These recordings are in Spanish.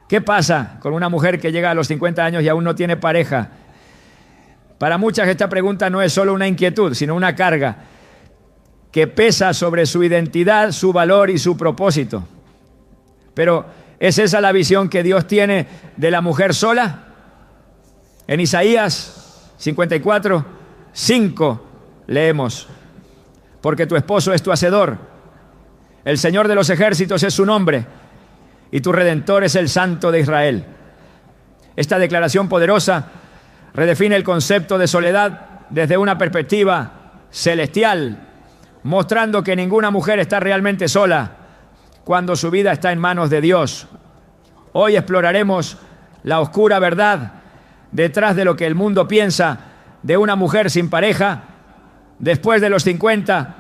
¿Qué pasa con una mujer que llega a los 50 años y aún no tiene pareja? Para muchas esta pregunta no es solo una inquietud, sino una carga que pesa sobre su identidad, su valor y su propósito. Pero, ¿es esa la visión que Dios tiene de la mujer sola? En Isaías 54, 5 leemos: porque tu esposo es tu hacedor, el Señor de los ejércitos es su nombre, y tu Redentor es el Santo de Israel. Esta declaración poderosa redefine el concepto de soledad desde una perspectiva celestial, mostrando que ninguna mujer está realmente sola cuando su vida está en manos de Dios. Hoy exploraremos la oscura verdad detrás de lo que el mundo piensa de una mujer sin pareja después de los 50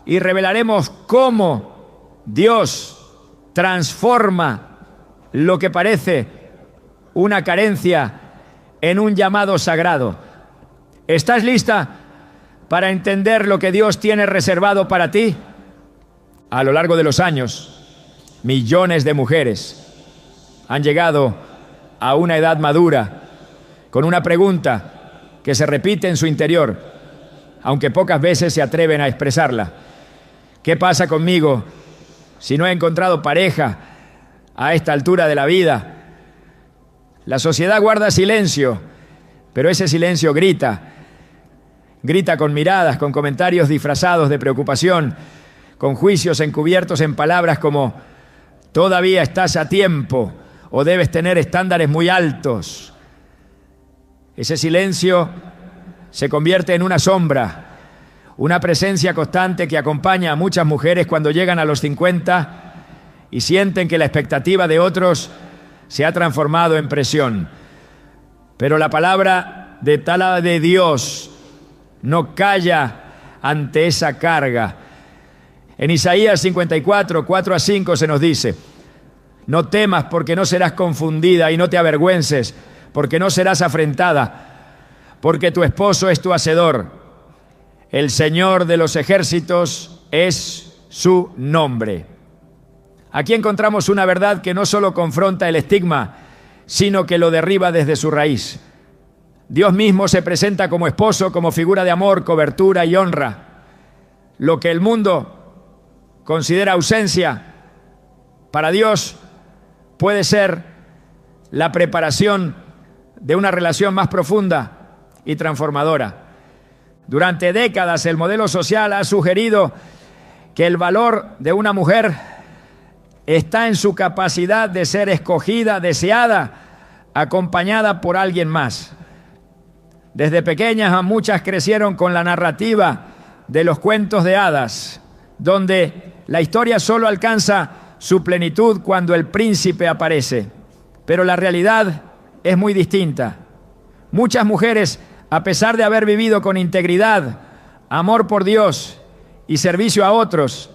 y revelaremos cómo Dios transforma lo que parece una carencia en un llamado sagrado. ¿Estás lista para entender lo que Dios tiene reservado para ti? A lo largo de los años, millones de mujeres han llegado a una edad madura con una pregunta que se repite en su interior, aunque pocas veces se atreven a expresarla. ¿Qué pasa conmigo si no he encontrado pareja a esta altura de la vida? La sociedad guarda silencio, pero ese silencio grita con miradas, con comentarios disfrazados de preocupación, con juicios encubiertos en palabras como todavía estás a tiempo o debes tener estándares muy altos. Ese silencio se convierte en una sombra, una presencia constante que acompaña a muchas mujeres cuando llegan a los 50 y sienten que la expectativa de otros se ha transformado en presión. Pero la palabra de Dios no calla ante esa carga. En Isaías 54, 4-5 se nos dice: no temas porque no serás confundida y no te avergüences porque no serás afrentada, porque tu esposo es tu hacedor, el Señor de los ejércitos es su nombre. Aquí encontramos una verdad que no solo confronta el estigma, sino que lo derriba desde su raíz. Dios mismo se presenta como esposo, como figura de amor, cobertura y honra. Lo que el mundo considera ausencia, para Dios puede ser la preparación de una relación más profunda y transformadora. Durante décadas el modelo social ha sugerido que el valor de una mujer está en su capacidad de ser escogida, deseada, acompañada por alguien más. Desde pequeñas a muchas crecieron con la narrativa de los cuentos de hadas, donde la historia solo alcanza su plenitud cuando el príncipe aparece. Pero la realidad es muy distinta. Muchas mujeres, a pesar de haber vivido con integridad, amor por Dios y servicio a otros,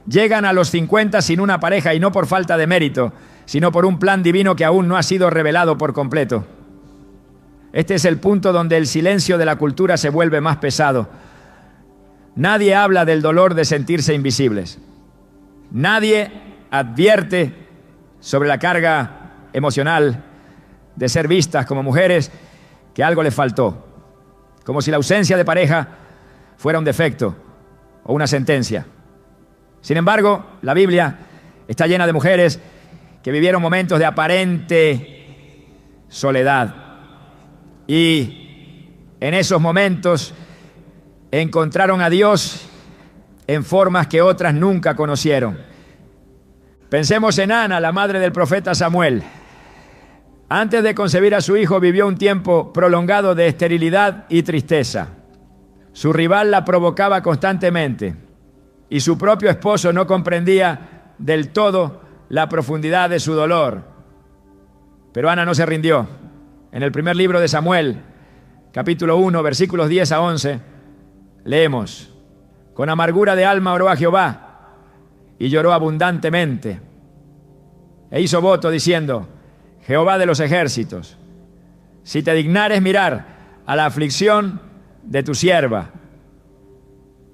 llegan a los 50 sin una pareja, y no por falta de mérito, sino por un plan divino que aún no ha sido revelado por completo. Este es el punto donde el silencio de la cultura se vuelve más pesado. Nadie habla del dolor de sentirse invisibles. Nadie advierte sobre la carga emocional de ser vistas como mujeres que algo les faltó, como si la ausencia de pareja fuera un defecto o una sentencia. Sin embargo, la Biblia está llena de mujeres que vivieron momentos de aparente soledad y en esos momentos encontraron a Dios en formas que otras nunca conocieron. Pensemos en Ana, la madre del profeta Samuel. Antes de concebir a su hijo vivió un tiempo prolongado de esterilidad y tristeza. Su rival la provocaba constantemente y su propio esposo no comprendía del todo la profundidad de su dolor. Pero Ana no se rindió. En el primer libro de Samuel, capítulo 1, versículos 10-11, leemos: con amargura de alma oró a Jehová y lloró abundantemente. E hizo voto diciendo: Jehová de los ejércitos, si te dignares mirar a la aflicción de tu sierva.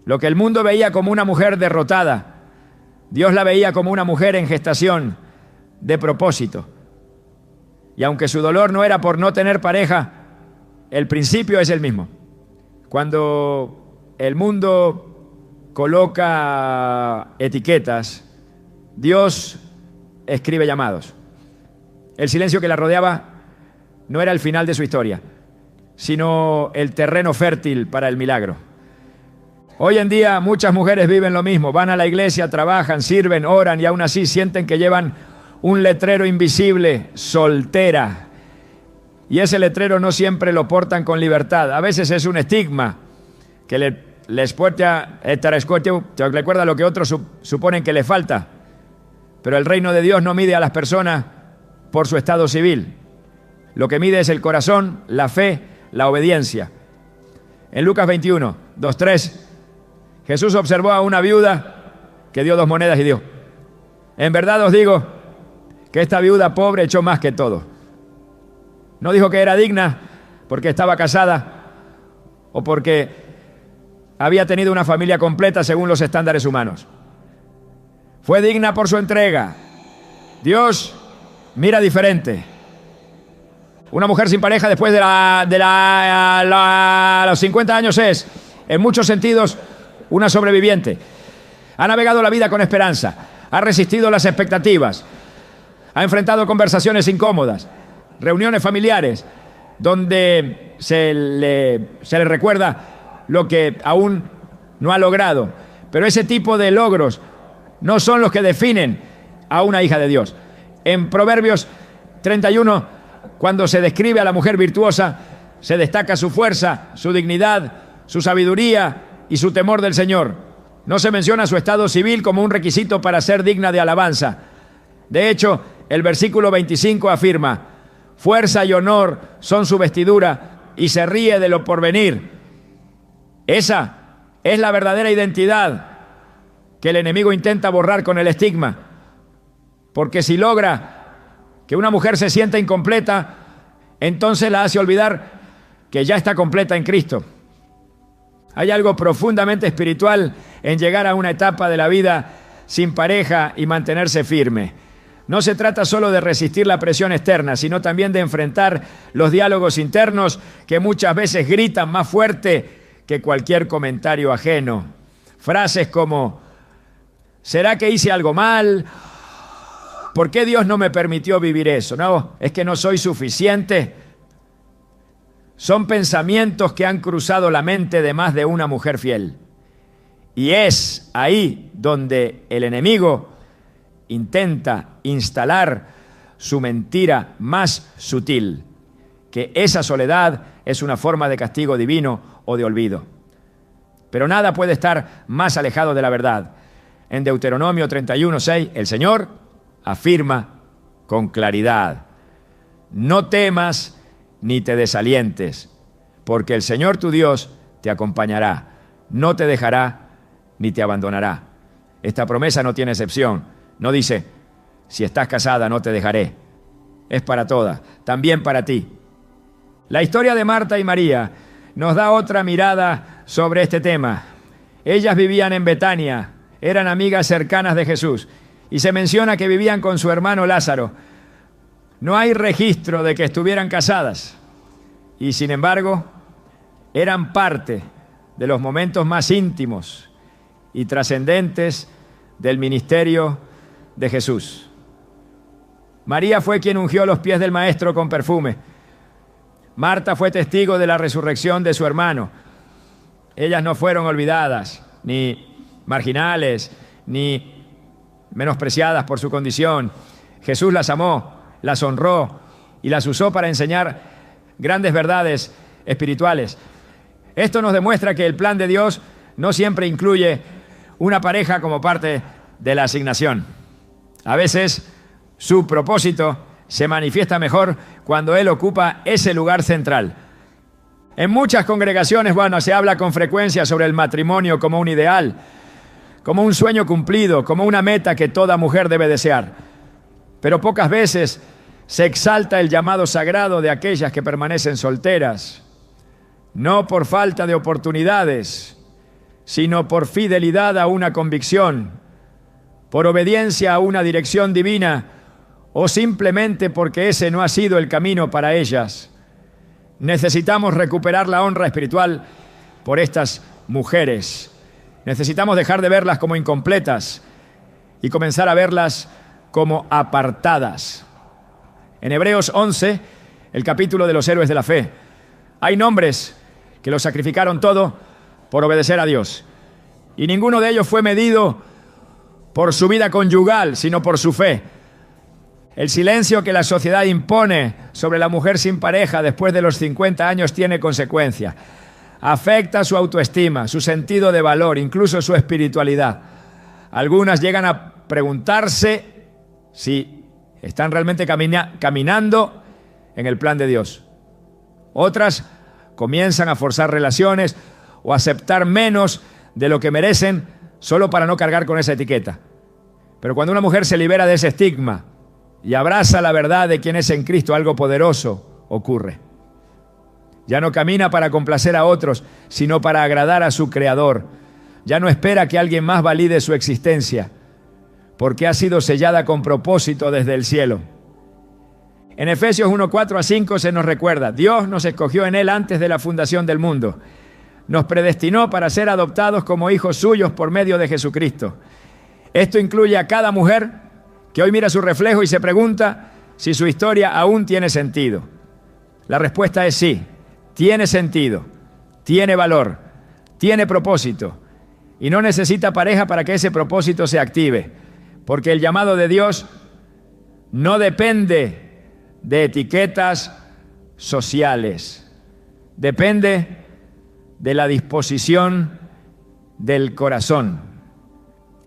Lo que el mundo veía como una mujer derrotada, Dios la veía como una mujer en gestación de propósito. Y aunque su dolor no era por no tener pareja, el principio es el mismo. Cuando el mundo coloca etiquetas, Dios escribe llamados. El silencio que la rodeaba no era el final de su historia, sino el terreno fértil para el milagro. Hoy en día muchas mujeres viven lo mismo, van a la iglesia, trabajan, sirven, oran y aún así sienten que llevan un letrero invisible, soltera. Y ese letrero no siempre lo portan con libertad. A veces es un estigma que les recuerda lo que otros suponen que le falta. Pero el reino de Dios no mide a las personas por su estado civil. Lo que mide es el corazón, la fe, la obediencia. En Lucas 21, 2-3, Jesús observó a una viuda que dio 2 monedas y dio: en verdad os digo que esta viuda pobre echó más que todo. No dijo que era digna porque estaba casada o porque había tenido una familia completa según los estándares humanos. Fue digna por su entrega. Dios mira diferente. Una mujer sin pareja después de los 50 años es, en muchos sentidos, una sobreviviente. Ha navegado la vida con esperanza, ha resistido las expectativas, ha enfrentado conversaciones incómodas, reuniones familiares, donde se le recuerda lo que aún no ha logrado. Pero ese tipo de logros no son los que definen a una hija de Dios. En Proverbios 31, cuando se describe a la mujer virtuosa, se destaca su fuerza, su dignidad, su sabiduría y su temor del Señor. No se menciona su estado civil como un requisito para ser digna de alabanza. De hecho, el versículo 25 afirma: fuerza y honor son su vestidura y se ríe de lo porvenir. Esa es la verdadera identidad que el enemigo intenta borrar con el estigma. Porque si logra que una mujer se sienta incompleta, entonces la hace olvidar que ya está completa en Cristo. Hay algo profundamente espiritual en llegar a una etapa de la vida sin pareja y mantenerse firme. No se trata solo de resistir la presión externa, sino también de enfrentar los diálogos internos que muchas veces gritan más fuerte que cualquier comentario ajeno. Frases como: ¿será que hice algo mal? ¿Por qué Dios no me permitió vivir eso? No, es que no soy suficiente. Son pensamientos que han cruzado la mente de más de una mujer fiel. Y es ahí donde el enemigo intenta instalar su mentira más sutil, que esa soledad es una forma de castigo divino o de olvido. Pero nada puede estar más alejado de la verdad. En Deuteronomio 31:6, el Señor afirma con claridad: no temas ni te desalientes, porque el Señor tu Dios te acompañará, no te dejará ni te abandonará. Esta promesa no tiene excepción. No dice: si estás casada no te dejaré. Es para todas, también para ti. La historia de Marta y María nos da otra mirada sobre este tema. Ellas vivían en Betania, eran amigas cercanas de Jesús, y se menciona que vivían con su hermano Lázaro. No hay registro de que estuvieran casadas, y sin embargo, eran parte de los momentos más íntimos y trascendentes del ministerio de Jesús. María fue quien ungió los pies del Maestro con perfume. Marta fue testigo de la resurrección de su hermano. Ellas no fueron olvidadas, ni marginales, ni menospreciadas por su condición. Jesús las amó, las honró y las usó para enseñar grandes verdades espirituales. Esto nos demuestra que el plan de Dios no siempre incluye una pareja como parte de la asignación. A veces su propósito se manifiesta mejor cuando Él ocupa ese lugar central. En muchas congregaciones, se habla con frecuencia sobre el matrimonio como un ideal, como un sueño cumplido, como una meta que toda mujer debe desear. Pero pocas veces se exalta el llamado sagrado de aquellas que permanecen solteras, no por falta de oportunidades, sino por fidelidad a una convicción, por obediencia a una dirección divina o simplemente porque ese no ha sido el camino para ellas. Necesitamos recuperar la honra espiritual por estas mujeres. Necesitamos dejar de verlas como incompletas y comenzar a verlas como apartadas. En Hebreos 11, el capítulo de los héroes de la fe, hay nombres que lo sacrificaron todo por obedecer a Dios. Y ninguno de ellos fue medido por su vida conyugal, sino por su fe. El silencio que la sociedad impone sobre la mujer sin pareja después de los 50 años tiene consecuencias. Afecta su autoestima, su sentido de valor, incluso su espiritualidad. Algunas llegan a preguntarse si están realmente caminando en el plan de Dios. Otras comienzan a forzar relaciones o aceptar menos de lo que merecen solo para no cargar con esa etiqueta. Pero cuando una mujer se libera de ese estigma y abraza la verdad de quién es en Cristo, algo poderoso ocurre. Ya no camina para complacer a otros, sino para agradar a su Creador. Ya no espera que alguien más valide su existencia, porque ha sido sellada con propósito desde el cielo. En Efesios 1, 4-5 se nos recuerda: Dios nos escogió en Él antes de la fundación del mundo. Nos predestinó para ser adoptados como hijos suyos por medio de Jesucristo. Esto incluye a cada mujer que hoy mira su reflejo y se pregunta si su historia aún tiene sentido. La respuesta es sí, tiene sentido, tiene valor, tiene propósito y no necesita pareja para que ese propósito se active, porque el llamado de Dios no depende de etiquetas sociales, depende de la disposición del corazón.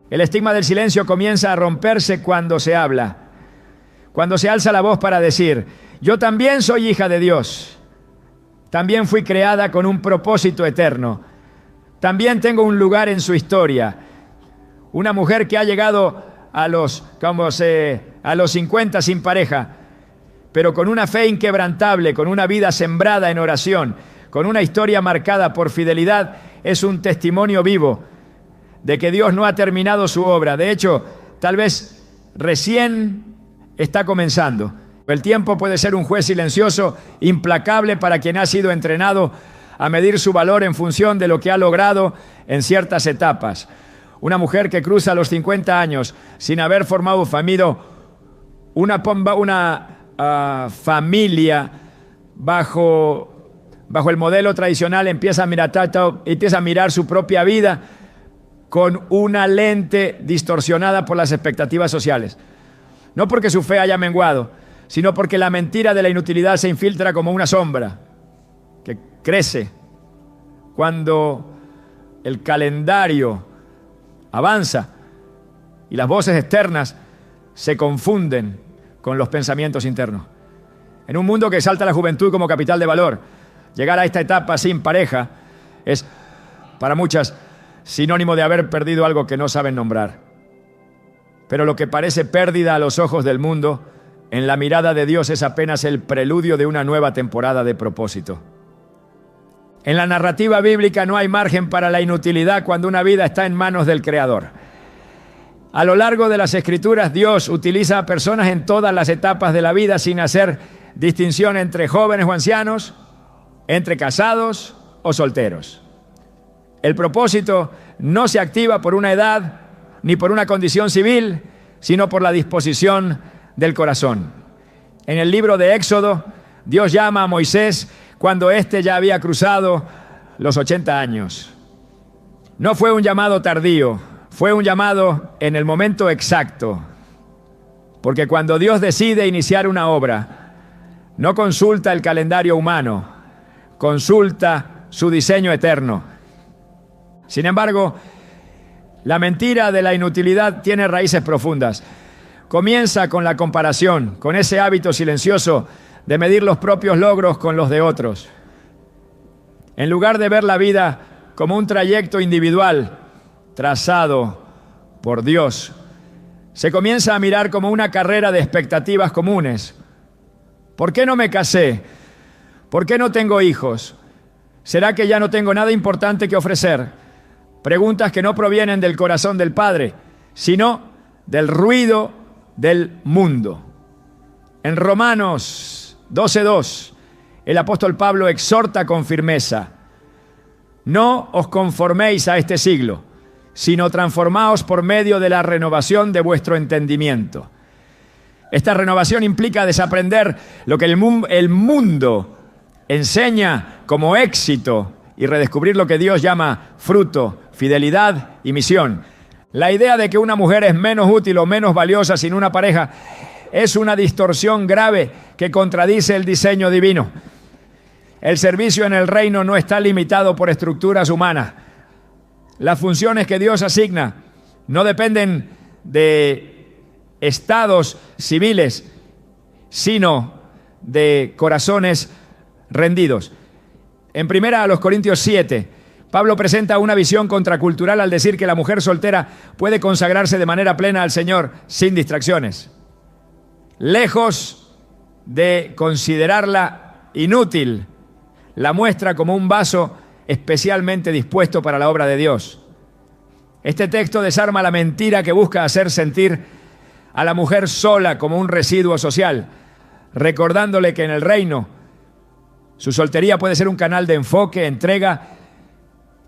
El estigma del silencio comienza a romperse cuando se habla, cuando se alza la voz para decir: yo también soy hija de Dios, también fui creada con un propósito eterno, también tengo un lugar en su historia. Una mujer que ha llegado a los 50 sin pareja, pero con una fe inquebrantable, con una vida sembrada en oración, con una historia marcada por fidelidad, es un testimonio vivo de que Dios no ha terminado su obra. De hecho, tal vez recién está comenzando. El tiempo puede ser un juez silencioso, implacable para quien ha sido entrenado a medir su valor en función de lo que ha logrado en ciertas etapas. Una mujer que cruza los 50 años sin haber formado una familia bajo el modelo tradicional, empieza a mirar su propia vida con una lente distorsionada por las expectativas sociales. No porque su fe haya menguado, sino porque la mentira de la inutilidad se infiltra como una sombra que crece cuando el calendario avanza y las voces externas se confunden con los pensamientos internos. En un mundo que exalta la juventud como capital de valor, llegar a esta etapa sin pareja es, para muchas, sinónimo de haber perdido algo que no saben nombrar. Pero lo que parece pérdida a los ojos del mundo, en la mirada de Dios es apenas el preludio de una nueva temporada de propósito. En la narrativa bíblica no hay margen para la inutilidad cuando una vida está en manos del Creador. A lo largo de las Escrituras, Dios utiliza a personas en todas las etapas de la vida sin hacer distinción entre jóvenes o ancianos, entre casados o solteros. El propósito no se activa por una edad ni por una condición civil, sino por la disposición del corazón. En el libro de Éxodo, Dios llama a Moisés cuando éste ya había cruzado los 80 años. No fue un llamado tardío, fue un llamado en el momento exacto. Porque cuando Dios decide iniciar una obra, no consulta el calendario humano, consulta su diseño eterno. Sin embargo, la mentira de la inutilidad tiene raíces profundas. Comienza con la comparación, con ese hábito silencioso de medir los propios logros con los de otros. En lugar de ver la vida como un trayecto individual trazado por Dios, se comienza a mirar como una carrera de expectativas comunes. ¿Por qué no me casé? ¿Por qué no tengo hijos? ¿Será que ya no tengo nada importante que ofrecer? Preguntas que no provienen del corazón del Padre, sino del ruido del mundo. En Romanos 12:2, el apóstol Pablo exhorta con firmeza: no os conforméis a este siglo, sino transformaos por medio de la renovación de vuestro entendimiento. Esta renovación implica desaprender lo que el mundo enseña como éxito y redescubrir lo que Dios llama fruto, fidelidad y misión. La idea de que una mujer es menos útil o menos valiosa sin una pareja es una distorsión grave que contradice el diseño divino. El servicio en el reino no está limitado por estructuras humanas. Las funciones que Dios asigna no dependen de estados civiles, sino de corazones rendidos. En 1 Corintios 7, Pablo presenta una visión contracultural al decir que la mujer soltera puede consagrarse de manera plena al Señor sin distracciones. Lejos de considerarla inútil, la muestra como un vaso especialmente dispuesto para la obra de Dios. Este texto desarma la mentira que busca hacer sentir a la mujer sola como un residuo social, recordándole que en el reino su soltería puede ser un canal de enfoque, entrega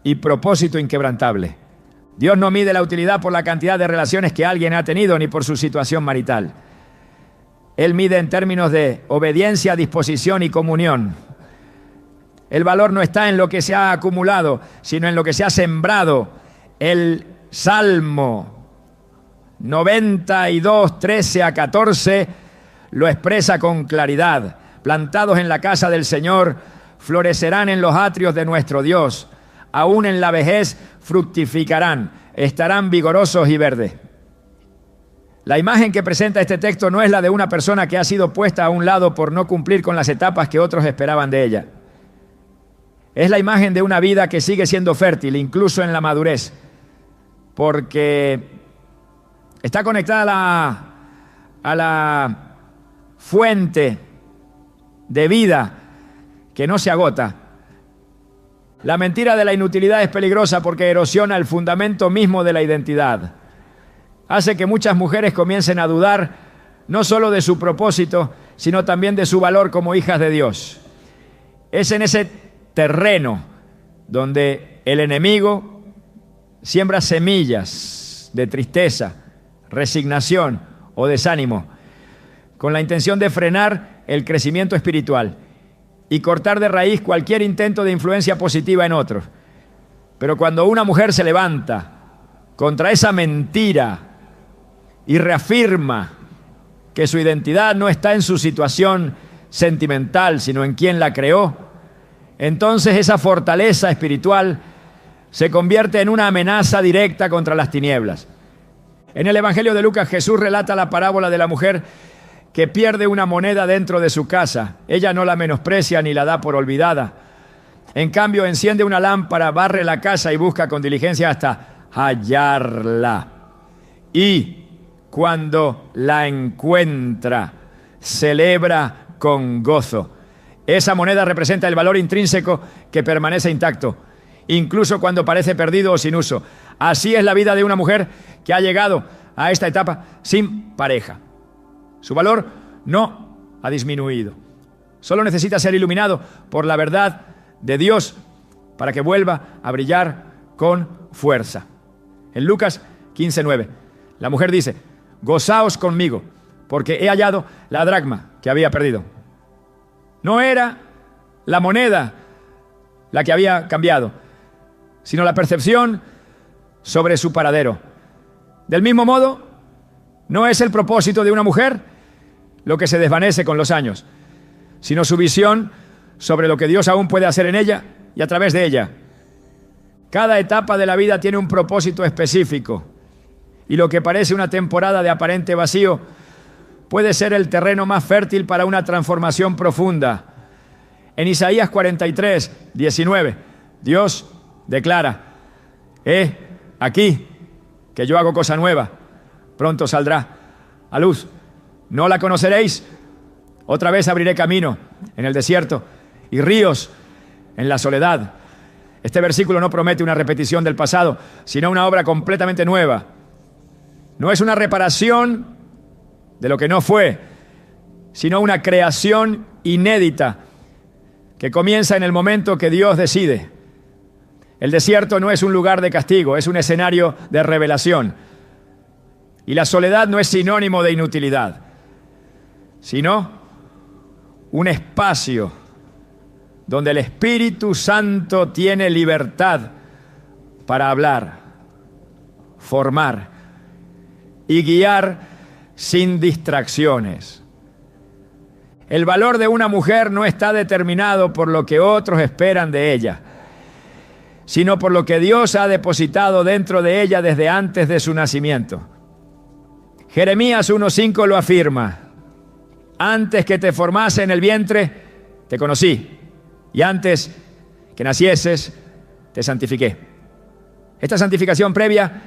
y propósito inquebrantable. Dios no mide la utilidad por la cantidad de relaciones que alguien ha tenido ni por su situación marital. Él mide en términos de obediencia, disposición y comunión. El valor no está en lo que se ha acumulado, sino en lo que se ha sembrado. El Salmo 92, 13 a 14 lo expresa con claridad. Plantados en la casa del Señor, florecerán en los atrios de nuestro Dios. Aún en la vejez fructificarán, estarán vigorosos y verdes. La imagen que presenta este texto no es la de una persona que ha sido puesta a un lado por no cumplir con las etapas que otros esperaban de ella. Es la imagen de una vida que sigue siendo fértil, incluso en la madurez, porque está conectada a la fuente de vida que no se agota. La mentira de la inutilidad es peligrosa porque erosiona el fundamento mismo de la identidad. Hace que muchas mujeres comiencen a dudar no solo de su propósito, sino también de su valor como hijas de Dios. Es en ese terreno donde el enemigo siembra semillas de tristeza, resignación o desánimo, con la intención de frenar el crecimiento espiritual y cortar de raíz cualquier intento de influencia positiva en otros. Pero cuando una mujer se levanta contra esa mentira y reafirma que su identidad no está en su situación sentimental, sino en quien la creó, entonces esa fortaleza espiritual se convierte en una amenaza directa contra las tinieblas. En el Evangelio de Lucas, Jesús relata la parábola de la mujer que pierde una moneda dentro de su casa. Ella no la menosprecia ni la da por olvidada. En cambio, enciende una lámpara, barre la casa y busca con diligencia hasta hallarla. Y cuando la encuentra, celebra con gozo. Esa moneda representa el valor intrínseco que permanece intacto, incluso cuando parece perdido o sin uso. Así es la vida de una mujer que ha llegado a esta etapa sin pareja. Su valor no ha disminuido. Solo necesita ser iluminado por la verdad de Dios para que vuelva a brillar con fuerza. En Lucas 15:9, la mujer dice: gozaos conmigo, porque he hallado la dracma que había perdido. No era la moneda la que había cambiado, sino la percepción sobre su paradero. Del mismo modo, no es el propósito de una mujer lo que se desvanece con los años, sino su visión sobre lo que Dios aún puede hacer en ella y a través de ella. Cada etapa de la vida tiene un propósito específico, y lo que parece una temporada de aparente vacío puede ser el terreno más fértil para una transformación profunda. En Isaías 43:19, Dios declara: he aquí que yo hago cosa nueva, pronto saldrá a luz. ¿No la conoceréis? Otra vez abriré camino en el desierto y ríos en la soledad. Este versículo no promete una repetición del pasado, sino una obra completamente nueva. No es una reparación de lo que no fue, sino una creación inédita que comienza en el momento que Dios decide. El desierto no es un lugar de castigo, es un escenario de revelación. Y la soledad no es sinónimo de inutilidad, sino un espacio donde el Espíritu Santo tiene libertad para hablar, formar y guiar sin distracciones. El valor de una mujer no está determinado por lo que otros esperan de ella, sino por lo que Dios ha depositado dentro de ella desde antes de su nacimiento. Jeremías 1:5 lo afirma: antes que te formase en el vientre, te conocí, y antes que nacieses, te santifiqué. Esta santificación previa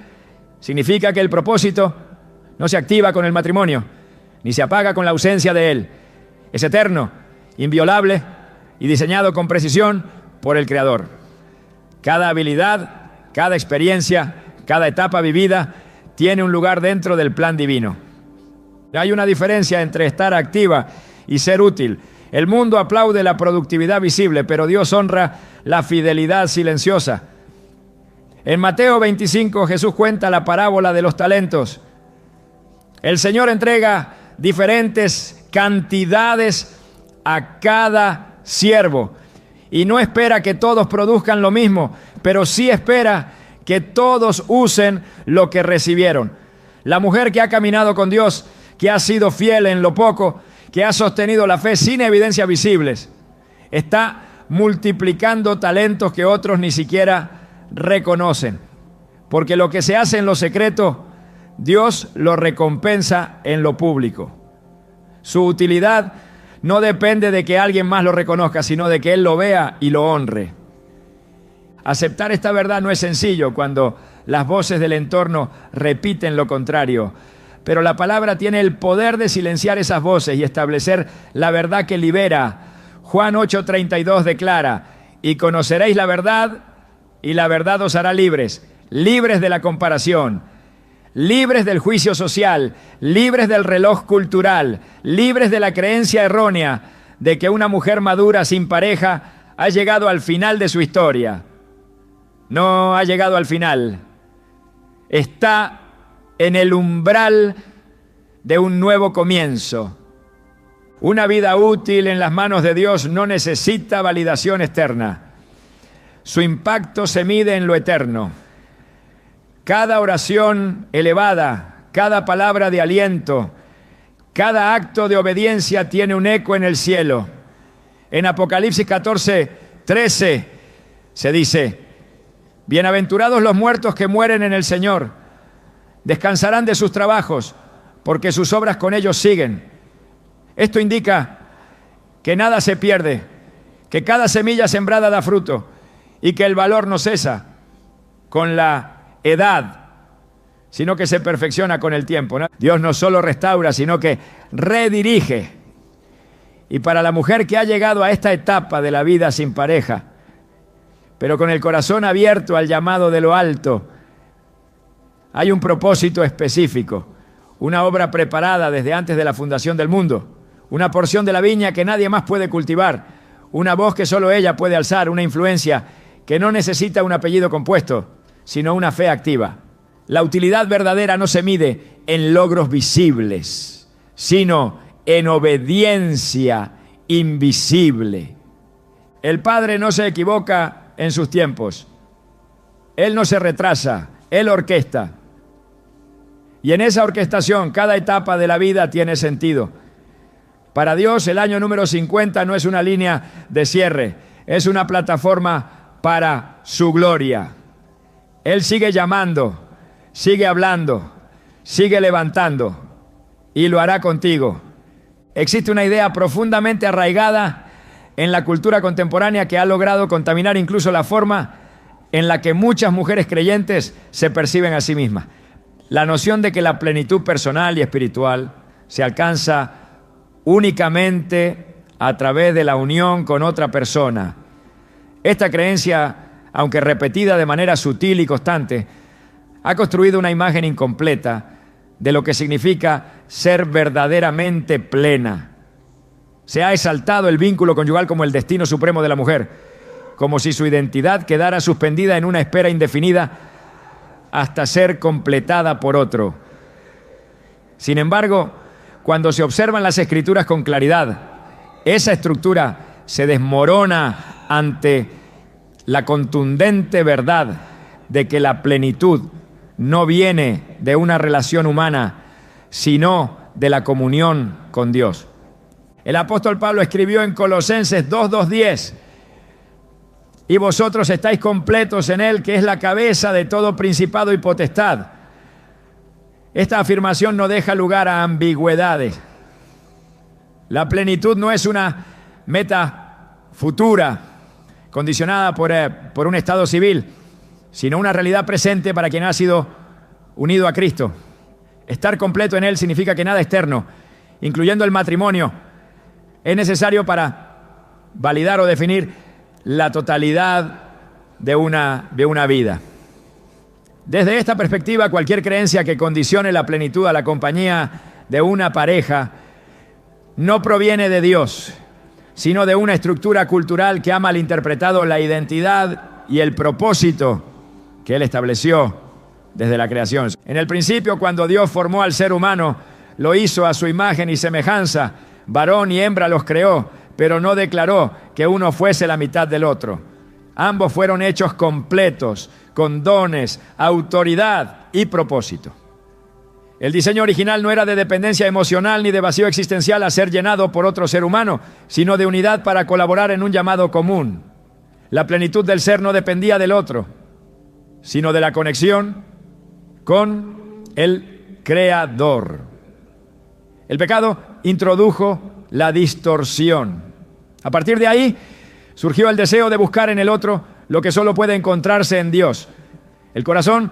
significa que el propósito no se activa con el matrimonio, ni se apaga con la ausencia de él. Es eterno, inviolable y diseñado con precisión por el Creador. Cada habilidad, cada experiencia, cada etapa vivida tiene un lugar dentro del plan divino. Hay una diferencia entre estar activa y ser útil. El mundo aplaude la productividad visible, pero Dios honra la fidelidad silenciosa. En Mateo 25, Jesús cuenta la parábola de los talentos. El Señor entrega diferentes cantidades a cada siervo y no espera que todos produzcan lo mismo, pero sí espera que todos usen lo que recibieron. La mujer que ha caminado con Dios, que ha sido fiel en lo poco, que ha sostenido la fe sin evidencias visibles, está multiplicando talentos que otros ni siquiera reconocen, porque lo que se hace en lo secreto, Dios lo recompensa en lo público. Su utilidad no depende de que alguien más lo reconozca, sino de que Él lo vea y lo honre. Aceptar esta verdad no es sencillo cuando las voces del entorno repiten lo contrario, pero la palabra tiene el poder de silenciar esas voces y establecer la verdad que libera. Juan 8:32 declara: y conoceréis la verdad, y la verdad os hará libres, libres de la comparación, libres del juicio social, libres del reloj cultural, libres de la creencia errónea de que una mujer madura sin pareja ha llegado al final de su historia. No ha llegado al final. Está en el umbral de un nuevo comienzo. Una vida útil en las manos de Dios no necesita validación externa. Su impacto se mide en lo eterno. Cada oración elevada, cada palabra de aliento, cada acto de obediencia tiene un eco en el cielo. En Apocalipsis 14:13 se dice: bienaventurados los muertos que mueren en el Señor, descansarán de sus trabajos, porque sus obras con ellos siguen. Esto indica que nada se pierde, que cada semilla sembrada da fruto y que el valor no cesa con la edad, sino que se perfecciona con el tiempo, ¿no? Dios no solo restaura, sino que redirige. Y para la mujer que ha llegado a esta etapa de la vida sin pareja, pero con el corazón abierto al llamado de lo alto, hay un propósito específico, una obra preparada desde antes de la fundación del mundo, una porción de la viña que nadie más puede cultivar, una voz que solo ella puede alzar, una influencia que no necesita un apellido compuesto, sino una fe activa. La utilidad verdadera no se mide en logros visibles, sino en obediencia invisible. El Padre no se equivoca en sus tiempos. Él no se retrasa, Él orquesta. Y en esa orquestación, cada etapa de la vida tiene sentido. Para Dios, el año número 50 no es una línea de cierre, es una plataforma para su gloria. Él sigue llamando, sigue hablando, sigue levantando y lo hará contigo. Existe una idea profundamente arraigada en la cultura contemporánea que ha logrado contaminar incluso la forma en la que muchas mujeres creyentes se perciben a sí mismas. La noción de que la plenitud personal y espiritual se alcanza únicamente a través de la unión con otra persona. Esta creencia, aunque repetida de manera sutil y constante, ha construido una imagen incompleta de lo que significa ser verdaderamente plena. Se ha exaltado el vínculo conyugal como el destino supremo de la mujer, como si su identidad quedara suspendida en una espera indefinida hasta ser completada por otro. Sin embargo, cuando se observan las Escrituras con claridad, esa estructura se desmorona ante la contundente verdad de que la plenitud no viene de una relación humana, sino de la comunión con Dios. El apóstol Pablo escribió en Colosenses 2:10: y vosotros estáis completos en Él, que es la cabeza de todo principado y potestad. Esta afirmación no deja lugar a ambigüedades. La plenitud no es una meta futura, condicionada por un estado civil, sino una realidad presente para quien ha sido unido a Cristo. Estar completo en Él significa que nada externo, incluyendo el matrimonio, es necesario para validar o definir la totalidad de una vida. Desde esta perspectiva, cualquier creencia que condicione la plenitud a la compañía de una pareja no proviene de Dios, sino de una estructura cultural que ha malinterpretado la identidad y el propósito que Él estableció desde la creación. En el principio, cuando Dios formó al ser humano, lo hizo a su imagen y semejanza, varón y hembra los creó, pero no declaró que uno fuese la mitad del otro. Ambos fueron hechos completos, con dones, autoridad y propósito. El diseño original no era de dependencia emocional ni de vacío existencial a ser llenado por otro ser humano, sino de unidad para colaborar en un llamado común. La plenitud del ser no dependía del otro, sino de la conexión con el Creador. El pecado introdujo la distorsión. A partir de ahí surgió el deseo de buscar en el otro lo que solo puede encontrarse en Dios. El corazón,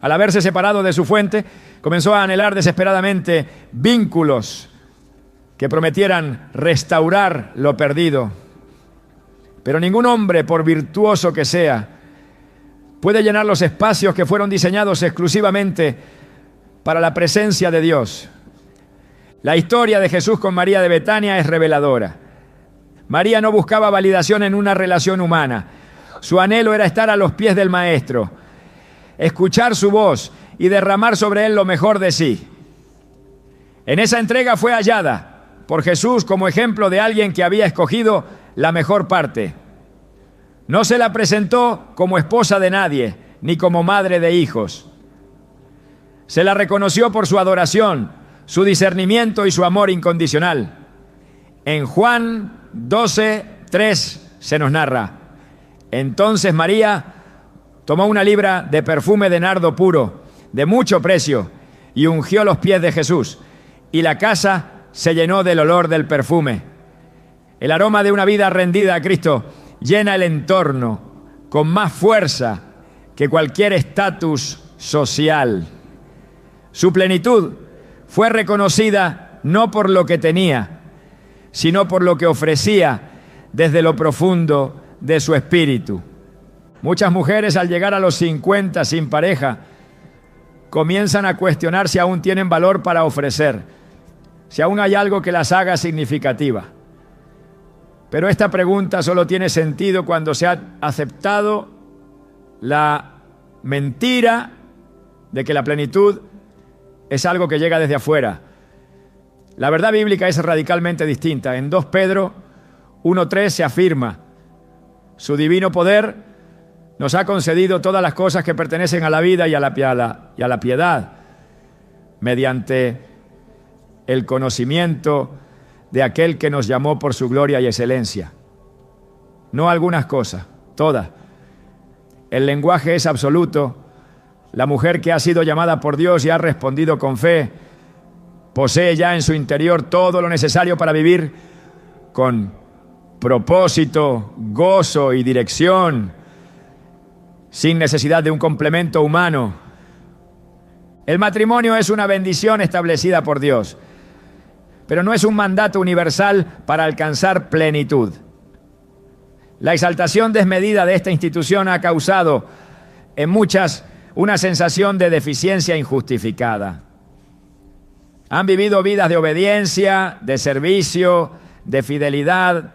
al haberse separado de su fuente, comenzó a anhelar desesperadamente vínculos que prometieran restaurar lo perdido. Pero ningún hombre, por virtuoso que sea, puede llenar los espacios que fueron diseñados exclusivamente para la presencia de Dios. La historia de Jesús con María de Betania es reveladora. María no buscaba validación en una relación humana. Su anhelo era estar a los pies del Maestro, escuchar su voz y derramar sobre él lo mejor de sí. En esa entrega fue hallada por Jesús como ejemplo de alguien que había escogido la mejor parte. No se la presentó como esposa de nadie, ni como madre de hijos. Se la reconoció por su adoración, su discernimiento y su amor incondicional. En Juan 12:3 se nos narra: entonces María tomó una libra de perfume de nardo puro, de mucho precio, y ungió los pies de Jesús, y la casa se llenó del olor del perfume. El aroma de una vida rendida a Cristo llena el entorno con más fuerza que cualquier estatus social. Su plenitud fue reconocida no por lo que tenía, sino por lo que ofrecía desde lo profundo de su espíritu. Muchas mujeres, al llegar a los 50 sin pareja, comienzan a cuestionar si aún tienen valor para ofrecer, si aún hay algo que las haga significativa. Pero esta pregunta solo tiene sentido cuando se ha aceptado la mentira de que la plenitud es algo que llega desde afuera. La verdad bíblica es radicalmente distinta. En 2 Pedro 1:3 se afirma: su divino poder nos ha concedido todas las cosas que pertenecen a la vida y a la piedad, mediante el conocimiento de aquel que nos llamó por su gloria y excelencia. No algunas cosas, todas. El lenguaje es absoluto. La mujer que ha sido llamada por Dios y ha respondido con fe posee ya en su interior todo lo necesario para vivir con propósito, gozo y dirección, sin necesidad de un complemento humano. El matrimonio es una bendición establecida por Dios, pero no es un mandato universal para alcanzar plenitud. La exaltación desmedida de esta institución ha causado en muchas una sensación de deficiencia injustificada. Han vivido vidas de obediencia, de servicio, de fidelidad,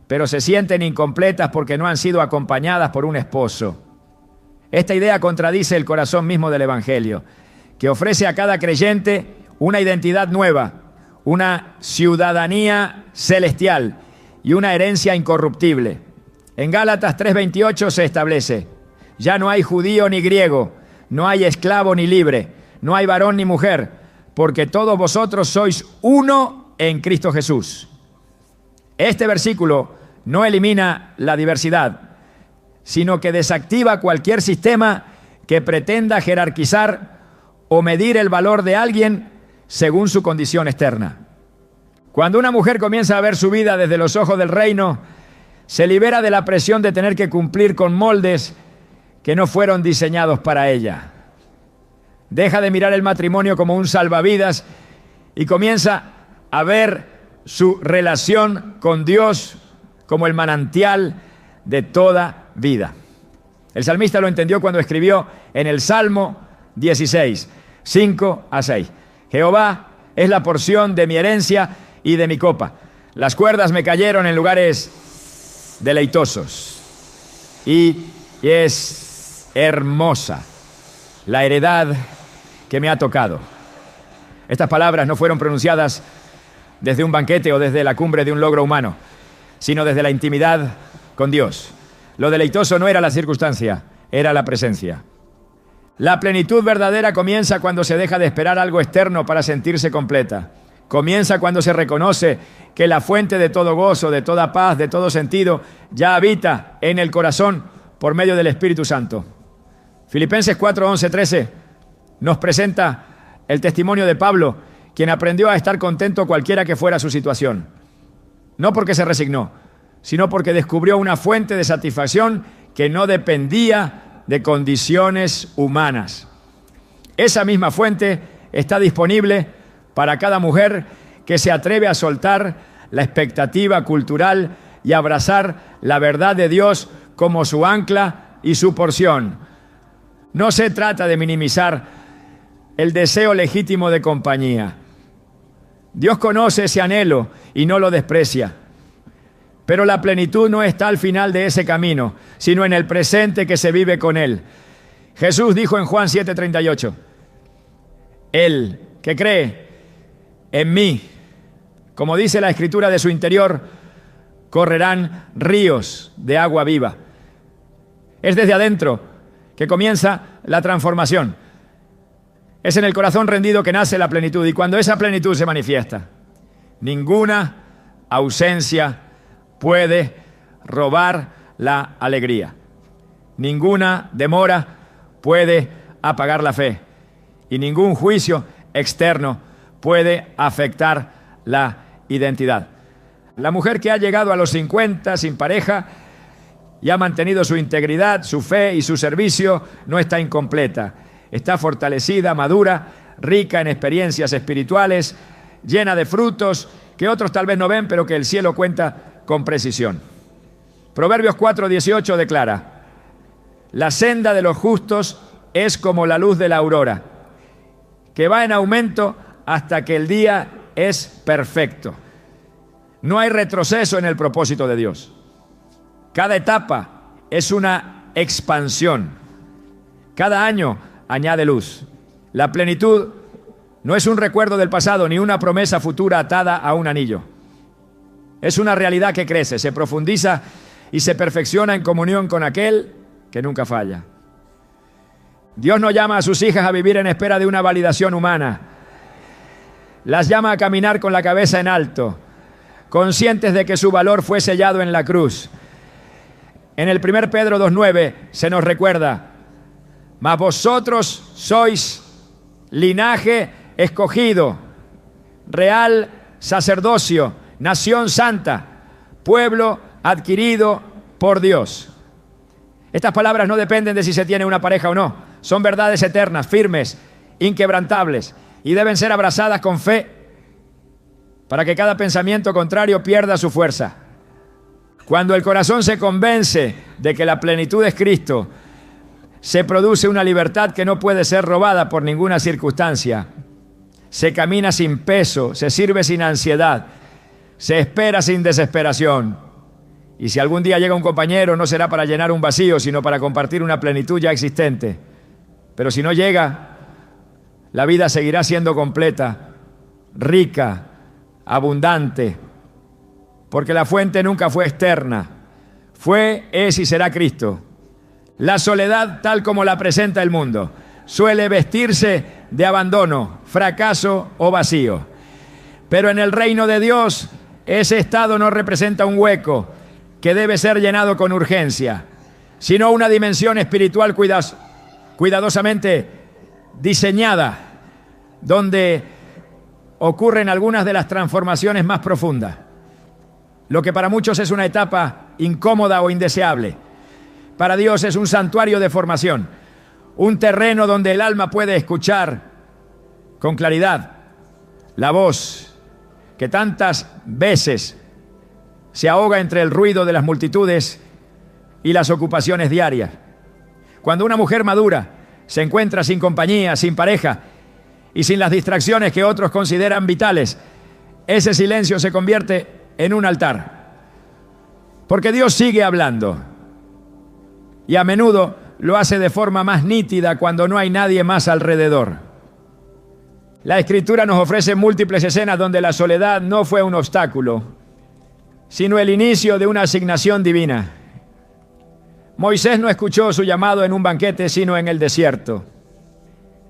pero se sienten incompletas porque no han sido acompañadas por un esposo. Esta idea contradice el corazón mismo del Evangelio, que ofrece a cada creyente una identidad nueva, una ciudadanía celestial y una herencia incorruptible. En Gálatas 3:28 se establece: ya no hay judío ni griego, no hay esclavo ni libre, no hay varón ni mujer, porque todos vosotros sois uno en Cristo Jesús. Este versículo no elimina la diversidad, sino que desactiva cualquier sistema que pretenda jerarquizar o medir el valor de alguien según su condición externa. Cuando una mujer comienza a ver su vida desde los ojos del reino, se libera de la presión de tener que cumplir con moldes que no fueron diseñados para ella. Deja de mirar el matrimonio como un salvavidas y comienza a ver su relación con Dios como el manantial de toda vida. El salmista lo entendió cuando escribió en el Salmo 16, 5-6. Jehová es la porción de mi herencia y de mi copa. Las cuerdas me cayeron en lugares deleitosos. Y es hermosa la heredad que me ha tocado. Estas palabras no fueron pronunciadas desde un banquete o desde la cumbre de un logro humano, sino desde la intimidad con Dios. Lo deleitoso no era la circunstancia, era la presencia. La plenitud verdadera comienza cuando se deja de esperar algo externo para sentirse completa. Comienza cuando se reconoce que la fuente de todo gozo, de toda paz, de todo sentido, ya habita en el corazón por medio del Espíritu Santo. Filipenses 4, 11, 13 nos presenta el testimonio de Pablo, quien aprendió a estar contento cualquiera que fuera su situación. No porque se resignó, sino porque descubrió una fuente de satisfacción que no dependía de condiciones humanas. Esa misma fuente está disponible para cada mujer que se atreve a soltar la expectativa cultural y abrazar la verdad de Dios como su ancla y su porción. No se trata de minimizar el deseo legítimo de compañía. Dios conoce ese anhelo y no lo desprecia. Pero la plenitud no está al final de ese camino, sino en el presente que se vive con Él. Jesús dijo en Juan 7:38, el que cree en mí, como dice la Escritura, de su interior correrán ríos de agua viva. Es desde adentro que comienza la transformación. Es en el corazón rendido que nace la plenitud, y cuando esa plenitud se manifiesta, ninguna ausencia puede robar la alegría. Ninguna demora puede apagar la fe, y ningún juicio externo puede afectar la identidad. La mujer que ha llegado a los 50 sin pareja y ha mantenido su integridad, su fe y su servicio no está incompleta. Está fortalecida, madura, rica en experiencias espirituales, llena de frutos que otros tal vez no ven, pero que el cielo cuenta con precisión. Proverbios 4:18 declara: la senda de los justos es como la luz de la aurora, que va en aumento hasta que el día es perfecto. No hay retroceso en el propósito de Dios. Cada etapa es una expansión. Cada año añade luz. La plenitud no es un recuerdo del pasado ni una promesa futura atada a un anillo. Es una realidad que crece, se profundiza y se perfecciona en comunión con aquel que nunca falla. Dios no llama a sus hijas a vivir en espera de una validación humana. Las llama a caminar con la cabeza en alto, conscientes de que su valor fue sellado en la cruz. En el 1 Pedro 2:9 se nos recuerda: mas vosotros sois linaje escogido, real sacerdocio, nación santa, pueblo adquirido por Dios. Estas palabras no dependen de si se tiene una pareja o no. Son verdades eternas, firmes, inquebrantables, y deben ser abrazadas con fe para que cada pensamiento contrario pierda su fuerza. Cuando el corazón se convence de que la plenitud es Cristo, se produce una libertad que no puede ser robada por ninguna circunstancia. Se camina sin peso, se sirve sin ansiedad, Se espera sin desesperación. Y si algún día llega un compañero, no será para llenar un vacío, sino para compartir una plenitud ya existente. Pero si no llega, la vida seguirá siendo completa, rica, abundante, porque la fuente nunca fue externa. Fue, es y será Cristo. La soledad, tal como la presenta el mundo, suele vestirse de abandono, fracaso o vacío. Pero en el reino de Dios, ese estado no representa un hueco que debe ser llenado con urgencia, sino una dimensión espiritual cuidadosamente diseñada, donde ocurren algunas de las transformaciones más profundas. Lo que para muchos es una etapa incómoda o indeseable, para Dios es un santuario de formación, un terreno donde el alma puede escuchar con claridad la voz que tantas veces se ahoga entre el ruido de las multitudes y las ocupaciones diarias. Cuando una mujer madura se encuentra sin compañía, sin pareja y sin las distracciones que otros consideran vitales, ese silencio se convierte en un altar. Porque Dios sigue hablando y a menudo lo hace de forma más nítida cuando no hay nadie más alrededor. La Escritura nos ofrece múltiples escenas donde la soledad no fue un obstáculo, sino el inicio de una asignación divina. Moisés no escuchó su llamado en un banquete, sino en el desierto.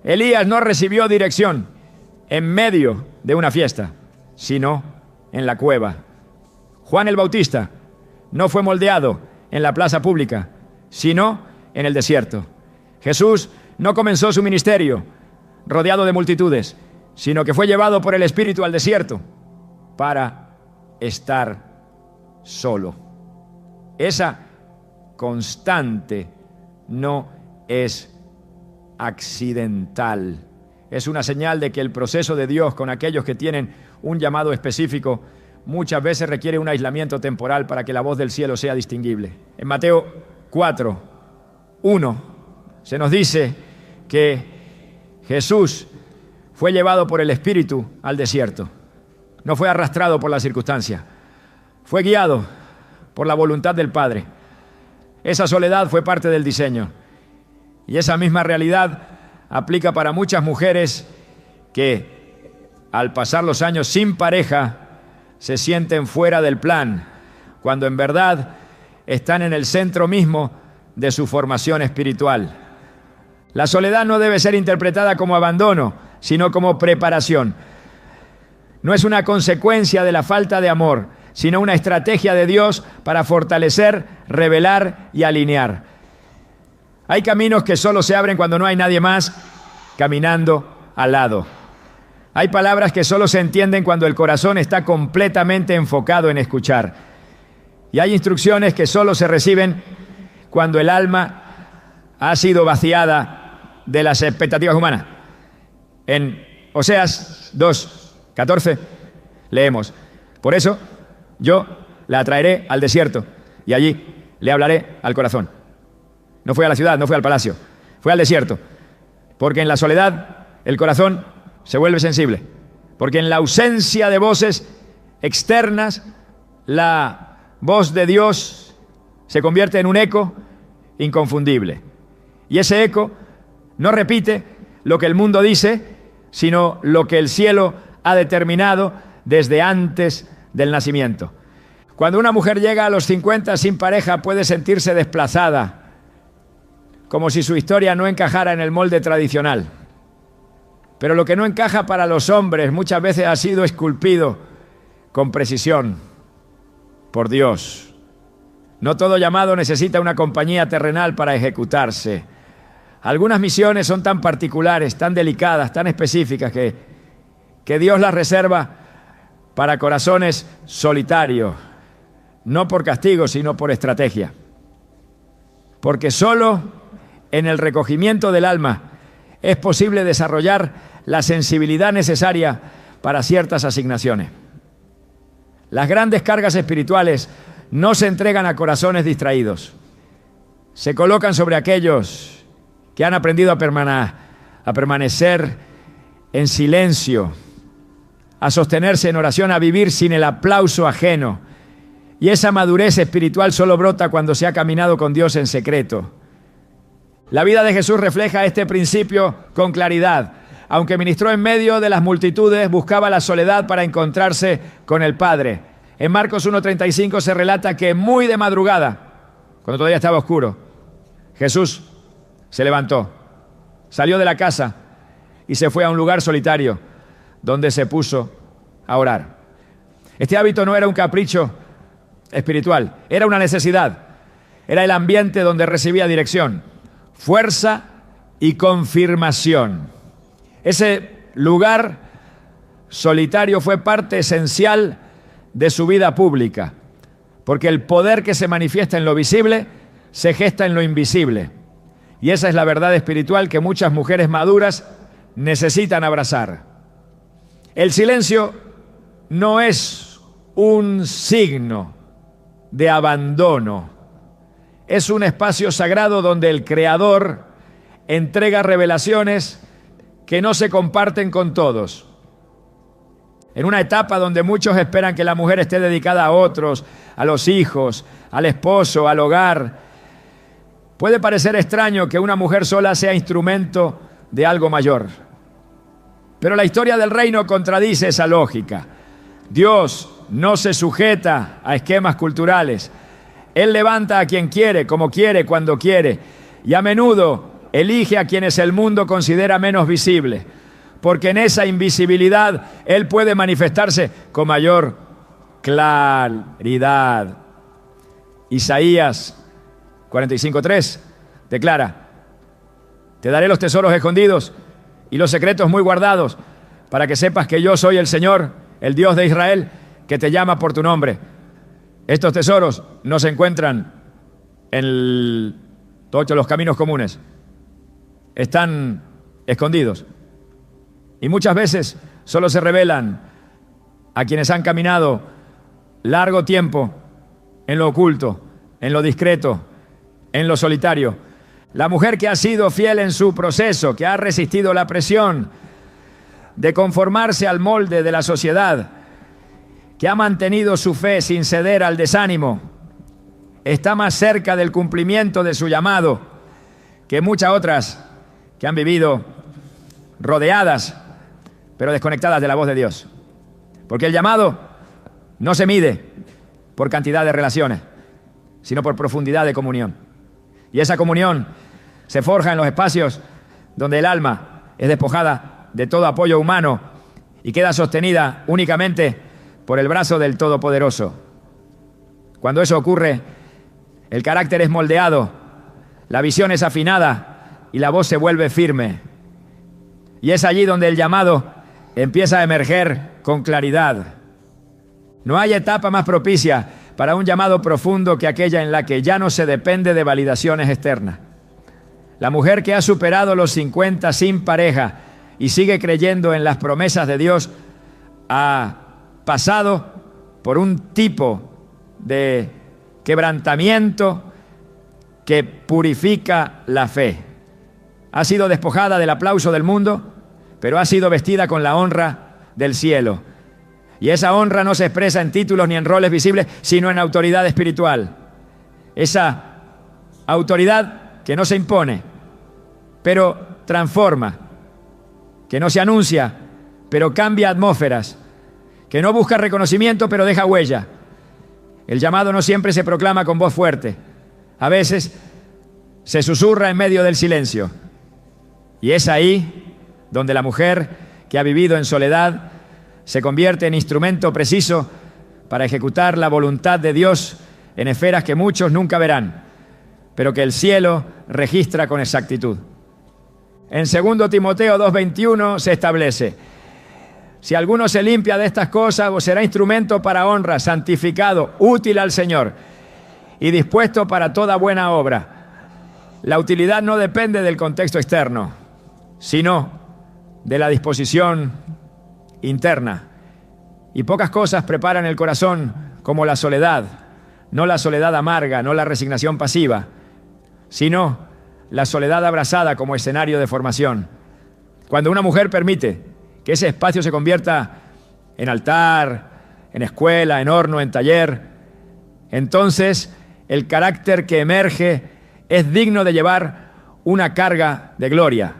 Elías no recibió dirección en medio de una fiesta, sino en la cueva. Juan el Bautista no fue moldeado en la plaza pública, sino en el desierto. Jesús no comenzó su ministerio rodeado de multitudes, sino que fue llevado por el Espíritu al desierto para estar solo. Esa constante no es accidental. Es una señal de que el proceso de Dios con aquellos que tienen un llamado específico muchas veces requiere un aislamiento temporal para que la voz del cielo sea distinguible. En Mateo 4:1 se nos dice que Jesús fue llevado por el Espíritu al desierto. No fue arrastrado por la circunstancia. Fue guiado por la voluntad del Padre. Esa soledad fue parte del diseño. Y esa misma realidad aplica para muchas mujeres que, al pasar los años sin pareja, se sienten fuera del plan, cuando en verdad están en el centro mismo de su formación espiritual. La soledad no debe ser interpretada como abandono, sino como preparación. No es una consecuencia de la falta de amor, sino una estrategia de Dios para fortalecer, revelar y alinear. Hay caminos que solo se abren cuando no hay nadie más caminando al lado. Hay palabras que solo se entienden cuando el corazón está completamente enfocado en escuchar. Y hay instrucciones que solo se reciben cuando el alma ha sido vaciada de las expectativas humanas. En Oseas 2:14 leemos: por eso yo la atraeré al desierto y allí le hablaré al corazón. No fue a la ciudad, no fue al palacio, fue al desierto. Porque en la soledad el corazón se vuelve sensible. Porque en la ausencia de voces externas, la voz de Dios se convierte en un eco inconfundible. Y ese eco no repite lo que el mundo dice, sino lo que el cielo ha determinado desde antes del nacimiento. Cuando una mujer llega a los 50 sin pareja, puede sentirse desplazada, como si su historia no encajara en el molde tradicional. Pero lo que no encaja para los hombres muchas veces ha sido esculpido con precisión por Dios. No todo llamado necesita una compañía terrenal para ejecutarse. Algunas misiones son tan particulares, tan delicadas, tan específicas que Dios las reserva para corazones solitarios, no por castigo, sino por estrategia. Porque solo en el recogimiento del alma es posible desarrollar la sensibilidad necesaria para ciertas asignaciones. Las grandes cargas espirituales no se entregan a corazones distraídos. Se colocan sobre aquellos que han aprendido a permanecer en silencio, a sostenerse en oración, a vivir sin el aplauso ajeno. Y esa madurez espiritual solo brota cuando se ha caminado con Dios en secreto. La vida de Jesús refleja este principio con claridad. Aunque ministró en medio de las multitudes, buscaba la soledad para encontrarse con el Padre. En Marcos 1:35 se relata que muy de madrugada, cuando todavía estaba oscuro, Jesús se levantó, salió de la casa y se fue a un lugar solitario donde se puso a orar. Este hábito no era un capricho espiritual, era una necesidad. Era el ambiente donde recibía dirección, fuerza y confirmación. Ese lugar solitario fue parte esencial de su vida pública, porque el poder que se manifiesta en lo visible se gesta en lo invisible. Y esa es la verdad espiritual que muchas mujeres maduras necesitan abrazar. El silencio no es un signo de abandono. Es un espacio sagrado donde el Creador entrega revelaciones que no se comparten con todos. En una etapa donde muchos esperan que la mujer esté dedicada a otros, a los hijos, al esposo, al hogar, puede parecer extraño que una mujer sola sea instrumento de algo mayor. Pero la historia del reino contradice esa lógica. Dios no se sujeta a esquemas culturales. Él levanta a quien quiere, como quiere, cuando quiere, y a menudo elige a quienes el mundo considera menos visibles, porque en esa invisibilidad Él puede manifestarse con mayor claridad. Isaías 45:3 declara: te daré los tesoros escondidos y los secretos muy guardados, para que sepas que yo soy el Señor, el Dios de Israel, que te llama por tu nombre. Estos tesoros no se encuentran en todos los caminos comunes. Están escondidos. Y muchas veces solo se revelan a quienes han caminado largo tiempo en lo oculto, en lo discreto, en lo solitario. La mujer que ha sido fiel en su proceso, que ha resistido la presión de conformarse al molde de la sociedad, que ha mantenido su fe sin ceder al desánimo, está más cerca del cumplimiento de su llamado que muchas otras que han vivido rodeadas, pero desconectadas de la voz de Dios. Porque el llamado no se mide por cantidad de relaciones, sino por profundidad de comunión. Y esa comunión se forja en los espacios donde el alma es despojada de todo apoyo humano y queda sostenida únicamente por el brazo del Todopoderoso. Cuando eso ocurre, el carácter es moldeado, la visión es afinada y la voz se vuelve firme. Y es allí donde el llamado empieza a emerger con claridad. No hay etapa más propicia para un llamado profundo que aquella en la que ya no se depende de validaciones externas. La mujer que ha superado los 50 sin pareja y sigue creyendo en las promesas de Dios ha pasado por un tipo de quebrantamiento que purifica la fe. Ha sido despojada del aplauso del mundo, pero ha sido vestida con la honra del cielo. Y esa honra no se expresa en títulos ni en roles visibles, sino en autoridad espiritual. Esa autoridad que no se impone, pero transforma, que no se anuncia, pero cambia atmósferas, que no busca reconocimiento, pero deja huella. El llamado no siempre se proclama con voz fuerte. A veces se susurra en medio del silencio. Y es ahí donde la mujer que ha vivido en soledad se convierte en instrumento preciso para ejecutar la voluntad de Dios en esferas que muchos nunca verán, pero que el cielo registra con exactitud. En 2 Timoteo 2:21 se establece: si alguno se limpia de estas cosas, o será instrumento para honra, santificado, útil al Señor y dispuesto para toda buena obra. La utilidad no depende del contexto externo, sino de la disposición interna. Y pocas cosas preparan el corazón como la soledad, no la soledad amarga, no la resignación pasiva, sino la soledad abrazada como escenario de formación. Cuando una mujer permite que ese espacio se convierta en altar, en escuela, en horno, en taller, entonces el carácter que emerge es digno de llevar una carga de gloria.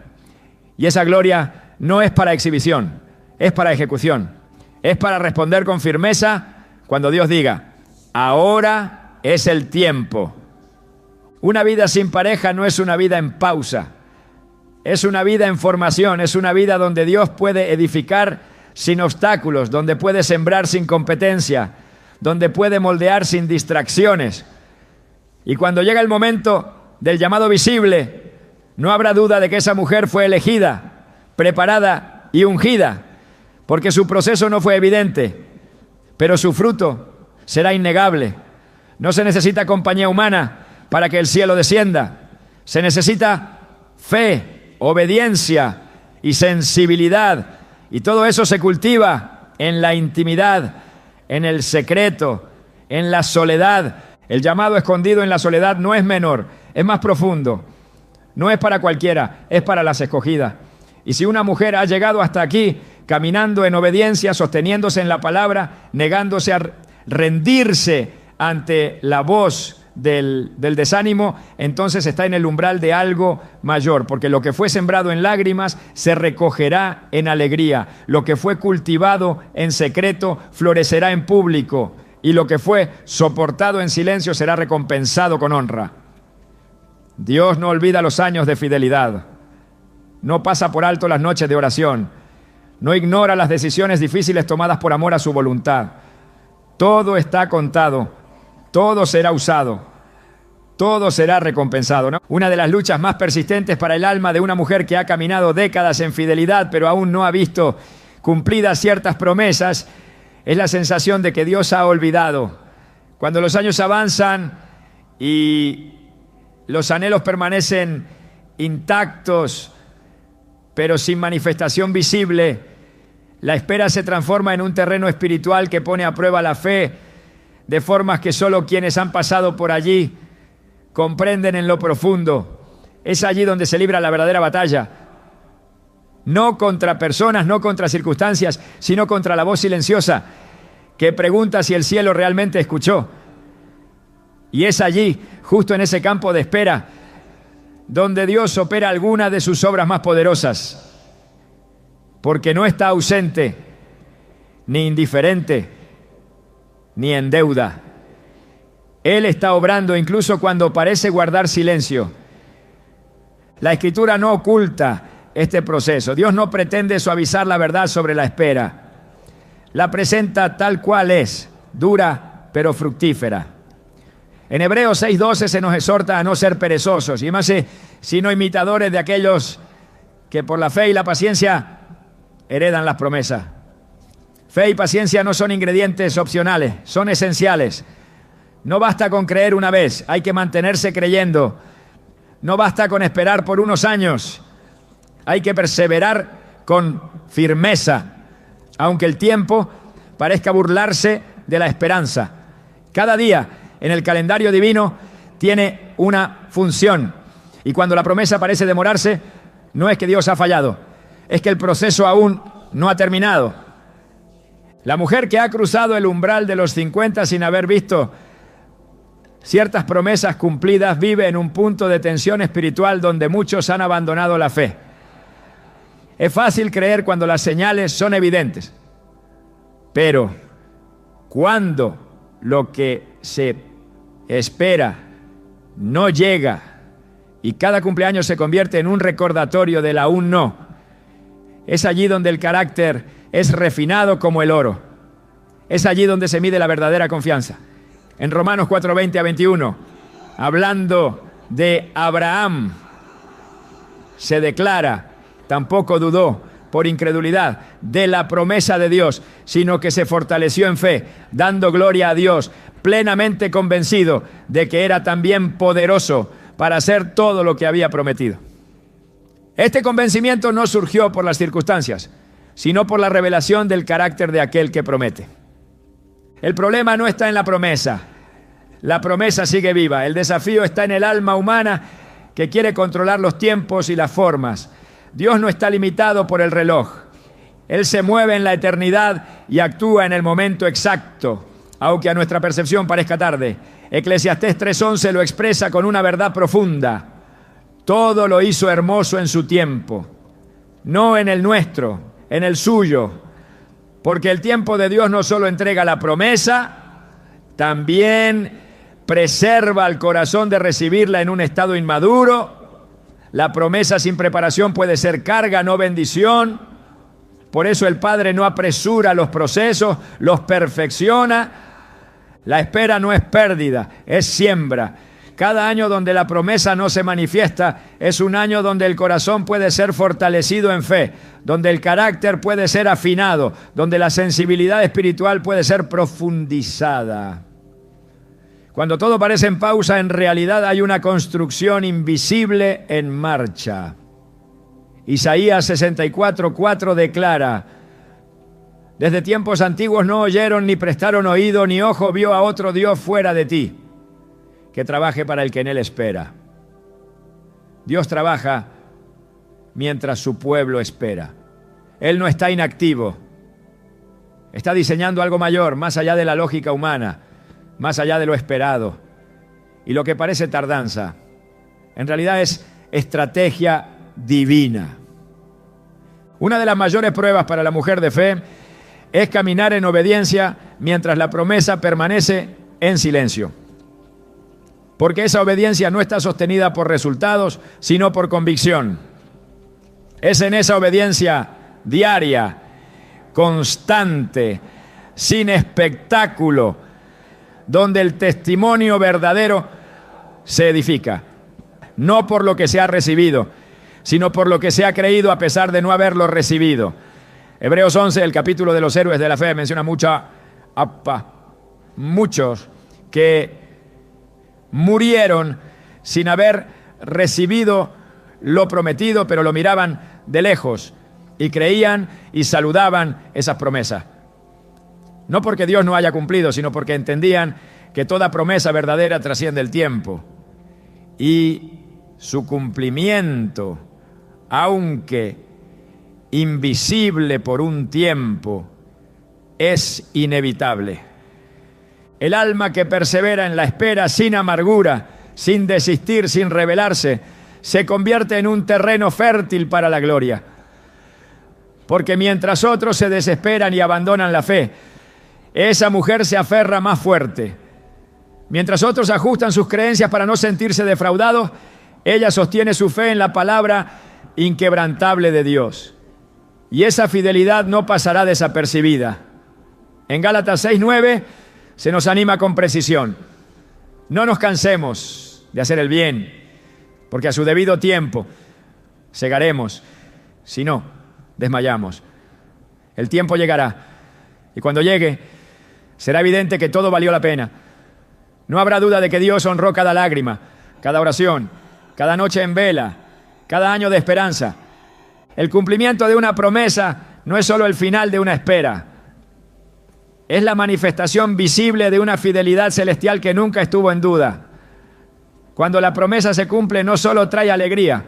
Y esa gloria no es para exhibición, es para ejecución. Es para responder con firmeza cuando Dios diga, ahora es el tiempo. Una vida sin pareja no es una vida en pausa. Es una vida en formación, es una vida donde Dios puede edificar sin obstáculos, donde puede sembrar sin competencia, donde puede moldear sin distracciones. Y cuando llega el momento del llamado visible, no habrá duda de que esa mujer fue elegida, preparada y ungida, porque su proceso no fue evidente, pero su fruto será innegable. No se necesita compañía humana para que el cielo descienda. Se necesita fe, obediencia y sensibilidad. Y todo eso se cultiva en la intimidad, en el secreto, en la soledad. El llamado escondido en la soledad no es menor, es más profundo. No es para cualquiera, es para las escogidas. Y si una mujer ha llegado hasta aquí, caminando en obediencia, sosteniéndose en la palabra, negándose a rendirse ante la voz del desánimo, entonces está en el umbral de algo mayor, porque lo que fue sembrado en lágrimas se recogerá en alegría, lo que fue cultivado en secreto florecerá en público, y lo que fue soportado en silencio será recompensado con honra. Dios no olvida los años de fidelidad, no pasa por alto las noches de oración, no ignora las decisiones difíciles tomadas por amor a su voluntad. Todo está contado, todo será usado, todo será recompensado, ¿no? Una de las luchas más persistentes para el alma de una mujer que ha caminado décadas en fidelidad, pero aún no ha visto cumplidas ciertas promesas, es la sensación de que Dios ha olvidado. Cuando los años avanzan y los anhelos permanecen intactos, pero sin manifestación visible, la espera se transforma en un terreno espiritual que pone a prueba la fe de formas que solo quienes han pasado por allí comprenden en lo profundo. Es allí donde se libra la verdadera batalla. No contra personas, no contra circunstancias, sino contra la voz silenciosa que pregunta si el cielo realmente escuchó. Y es allí, justo en ese campo de espera, donde Dios opera alguna de sus obras más poderosas, porque no está ausente, ni indiferente, ni en deuda. Él está obrando incluso cuando parece guardar silencio. La Escritura no oculta este proceso. Dios no pretende suavizar la verdad sobre la espera. La presenta tal cual es, dura pero fructífera. En Hebreos 6:12 se nos exhorta a no ser perezosos y más sino imitadores de aquellos que por la fe y la paciencia heredan las promesas. Fe y paciencia no son ingredientes opcionales, son esenciales. No basta con creer una vez, hay que mantenerse creyendo. No basta con esperar por unos años, hay que perseverar con firmeza, aunque el tiempo parezca burlarse de la esperanza. Cada día en el calendario divino tiene una función, y cuando la promesa parece demorarse, no es que Dios ha fallado, es que el proceso aún no ha terminado. La mujer que ha cruzado el umbral de los 50 sin haber visto ciertas promesas cumplidas vive en un punto de tensión espiritual donde muchos han abandonado la fe. Es fácil creer cuando las señales son evidentes, pero cuando lo que se espera no llega y cada cumpleaños se convierte en un recordatorio del aún no, es allí donde el carácter es refinado como el oro. Es allí donde se mide la verdadera confianza. En Romanos 4:20-21, hablando de Abraham, se declara, tampoco dudó por incredulidad de la promesa de Dios, sino que se fortaleció en fe, dando gloria a Dios, plenamente convencido de que era también poderoso para hacer todo lo que había prometido. Este convencimiento no surgió por las circunstancias, sino por la revelación del carácter de aquel que promete. El problema no está en la promesa sigue viva. El desafío está en el alma humana que quiere controlar los tiempos y las formas. Dios no está limitado por el reloj Él se mueve en la eternidad y actúa en el momento exacto, aunque a nuestra percepción parezca tarde. Eclesiastés 3:11 lo expresa con una verdad profunda. Todo lo hizo hermoso en su tiempo, no en el nuestro, en el suyo. Porque el tiempo de Dios no solo entrega la promesa, también preserva el corazón de recibirla en un estado inmaduro. La promesa sin preparación puede ser carga, no bendición. Por eso el Padre no apresura los procesos, los perfecciona. La espera no es pérdida, es siembra. Cada año donde la promesa no se manifiesta es un año donde el corazón puede ser fortalecido en fe, donde el carácter puede ser afinado, donde la sensibilidad espiritual puede ser profundizada. Cuando todo parece en pausa, en realidad hay una construcción invisible en marcha. Isaías 64:4 declara: desde tiempos antiguos no oyeron ni prestaron oído, ni ojo vio a otro Dios fuera de ti, que trabaje para el que en él espera. Dios trabaja mientras su pueblo espera. Él no está inactivo. Está diseñando algo mayor, más allá de la lógica humana, más allá de lo esperado. Y lo que parece tardanza, en realidad es estrategia divina. Una de las mayores pruebas para la mujer de fe es caminar en obediencia mientras la promesa permanece en silencio. Porque esa obediencia no está sostenida por resultados, sino por convicción. Es en esa obediencia diaria, constante, sin espectáculo, donde el testimonio verdadero se edifica. No por lo que se ha recibido, sino por lo que se ha creído a pesar de no haberlo recibido. Hebreos 11, el capítulo de los héroes de la fe, menciona muchos que murieron sin haber recibido lo prometido, pero lo miraban de lejos y creían y saludaban esas promesas. No porque Dios no haya cumplido, sino porque entendían que toda promesa verdadera trasciende el tiempo. Y su cumplimiento, aunque invisible por un tiempo, es inevitable. El alma que persevera en la espera sin amargura, sin desistir, sin rebelarse, se convierte en un terreno fértil para la gloria. Porque mientras otros se desesperan y abandonan la fe, esa mujer se aferra más fuerte. Mientras otros ajustan sus creencias para no sentirse defraudados, ella sostiene su fe en la palabra inquebrantable de Dios. Y esa fidelidad no pasará desapercibida. En Gálatas 6:9 se nos anima con precisión: no nos cansemos de hacer el bien, porque a su debido tiempo segaremos, si no, desmayamos. El tiempo llegará, y cuando llegue, será evidente que todo valió la pena. No habrá duda de que Dios honró cada lágrima, cada oración, cada noche en vela, cada año de esperanza. El cumplimiento de una promesa no es solo el final de una espera. Es la manifestación visible de una fidelidad celestial que nunca estuvo en duda. Cuando la promesa se cumple, no solo trae alegría,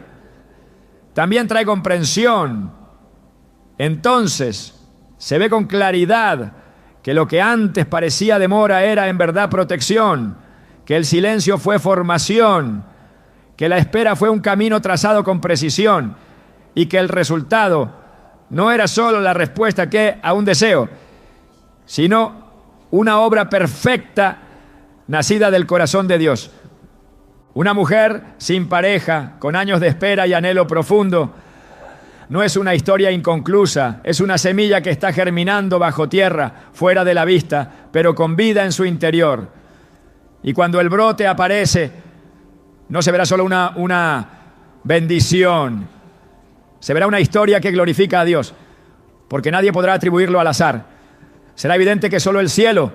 también trae comprensión. Entonces, se ve con claridad que lo que antes parecía demora era en verdad protección, que el silencio fue formación, que la espera fue un camino trazado con precisión y que el resultado no era solo la respuesta a un deseo, sino una obra perfecta nacida del corazón de Dios. Una mujer sin pareja, con años de espera y anhelo profundo, no es una historia inconclusa, es una semilla que está germinando bajo tierra, fuera de la vista, pero con vida en su interior. Y cuando el brote aparece, no se verá solo una bendición, se verá una historia que glorifica a Dios, porque nadie podrá atribuirlo al azar. Será evidente que solo el cielo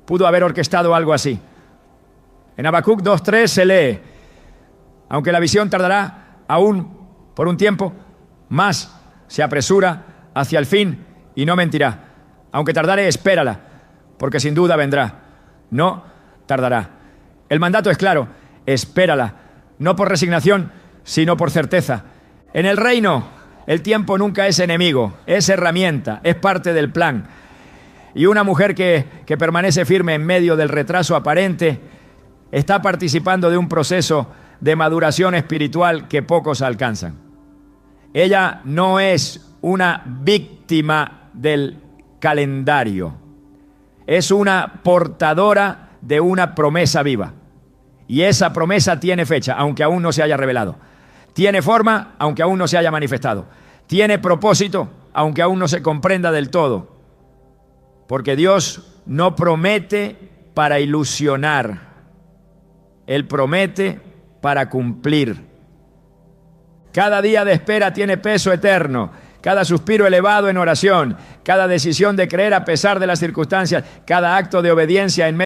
pudo haber orquestado algo así. En Habacuc 2:3 se lee: aunque la visión tardará aún por un tiempo, más se apresura hacia el fin y no mentirá. Aunque tardare, espérala, porque sin duda vendrá. No tardará. El mandato es claro: espérala, no por resignación, sino por certeza. En el reino El tiempo nunca es enemigo, es herramienta, es parte del plan. Y una mujer que permanece firme en medio del retraso aparente está participando de un proceso de maduración espiritual que pocos alcanzan. Ella no es una víctima del calendario, es una portadora de una promesa viva. Y esa promesa tiene fecha, aunque aún no se haya revelado. Tiene forma, aunque aún no se haya manifestado. Tiene propósito, aunque aún no se comprenda del todo. Porque Dios no promete para ilusionar. Él promete para cumplir. Cada día de espera tiene peso eterno. Cada suspiro elevado en oración. Cada decisión de creer a pesar de las circunstancias. Cada acto de obediencia en medio